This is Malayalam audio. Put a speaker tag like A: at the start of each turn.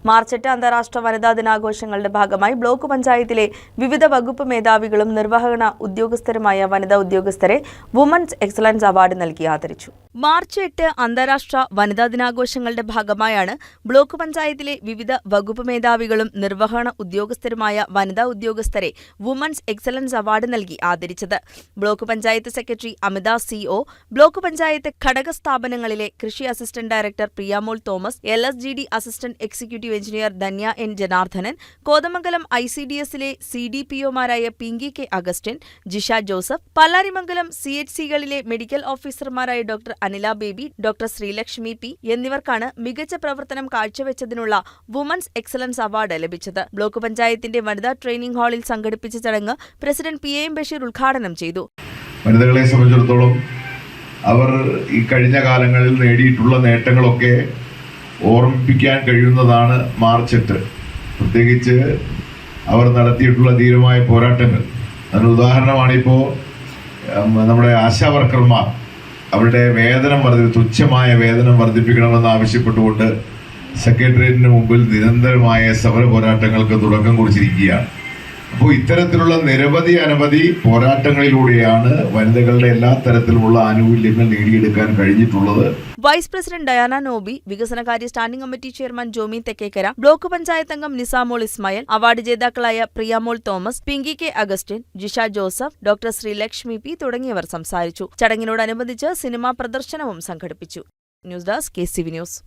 A: മാർച്ച് 8 അന്താരാഷ്ട്ര വനിതാ ദിനാഘോഷങ്ങളുടെ ഭാഗമായി ബ്ലോക്ക് പഞ്ചായത്തിലെ വിവിധ വകുപ്പ് മേധാവികളും നിർവഹണ ഉദ്യോഗസ്ഥരുമായ വനിതാ ഉദ്യോഗസ്ഥരെ വുമൻസ് എക്സലൻസ് അവാർഡ് നൽകി ആദരിച്ചു. മാർച്ച് 8 അന്താരാഷ്ട്ര വനിതാ ദിനാഘോഷങ്ങളുടെ ഭാഗമായാണ് ബ്ലോക്ക് പഞ്ചായത്തിലെ വിവിധ വകുപ്പ് മേധാവികളും നിർവഹണ ഉദ്യോഗസ്ഥരുമായ വനിതാ ഉദ്യോഗസ്ഥരെ വുമൻസ് എക്സലൻസ് അവാർഡ് നൽകി ആദരിച്ചത്. Block panchayat secretary Amitha CO, block panchayat ഘടക സ്ഥാപനങ്ങളിലെ കൃഷി assistant director Priyamol Thomas, LSGD assistant executive engineer Dhanya N Janardhanan, Kothamangalam ICDSലെ CDPOമാരായ Pinky K Augustine, Jisha Joseph, Pallarimangalam CHCകളിലെ മെഡിക്കൽ ഓഫീസർമാരായ doctor Anila Baby, doctor Sreelakshmi P എന്നിവർക്കാണ് മികച്ച പ്രവർത്തനം കാഴ്ചവെച്ചതിനുള്ള വുമൻസ് എക്സലൻസ് അവാർഡ് ലഭിച്ചത്. ബ്ലോക്ക് പഞ്ചായത്തിന്റെ വനിതാ ട്രെയിനിംഗ് ഹാളിൽ സംഘടിപ്പിച്ച ചടങ്ങ് പ്രസിഡന്റ് PM ബഷീർ ഉദ്ഘാടനം ചെയ്തു.
B: വനിതകളെ സംബന്ധിച്ചിടത്തോളം അവർ ഈ കഴിഞ്ഞ കാലങ്ങളിൽ നേടിയിട്ടുള്ള നേട്ടങ്ങളൊക്കെ ഓർമ്മിപ്പിക്കാൻ കഴിയുന്നതാണ് മാർച്ച് 8. പ്രത്യേകിച്ച് അവർ നടത്തിയിട്ടുള്ള ധീരമായ പോരാട്ടങ്ങൾ. അതിന് ഉദാഹരണമാണിപ്പോൾ നമ്മുടെ ആശാവർക്കർമാർ അവരുടെ വേതനം തുച്ഛമായ വേതനം വർദ്ധിപ്പിക്കണമെന്ന് ആവശ്യപ്പെട്ടുകൊണ്ട് സെക്രട്ടേറിയറ്റിന് മുമ്പിൽ നിരന്തരമായ സമര പോരാട്ടങ്ങൾക്ക് തുടക്കം കുറിച്ചിരിക്കുകയാണ്. അപ്പോൾ ഇത്തരത്തിലുള്ള അനവധി പോരാട്ടങ്ങളിലൂടെയാണ് വനിതകളുടെ എല്ലാ തരത്തിലുമുള്ള ആനുകൂല്യങ്ങൾ നേടിയെടുക്കാൻ കഴിഞ്ഞിട്ടുള്ളത്.
A: വൈസ് പ്രസിഡന്റ് ഡയാന നോബി, വികസനകാര്യ standing committee chairman Jomy Thekkekara, block panchayat അംഗം നിസാമോൾ ഇസ്മായിൽ, അവാർഡ് ജേതാക്കളായ Priyamol Thomas, Pinky K Augustine, Jisha Joseph, doctor Sreelakshmi P തുടങ്ങിയവർ സംസാരിച്ചു. ചടങ്ങിനോടനുബന്ധിച്ച് സിനിമാ പ്രദർശനവും സംഘടിപ്പിച്ചു. News desk KCV news.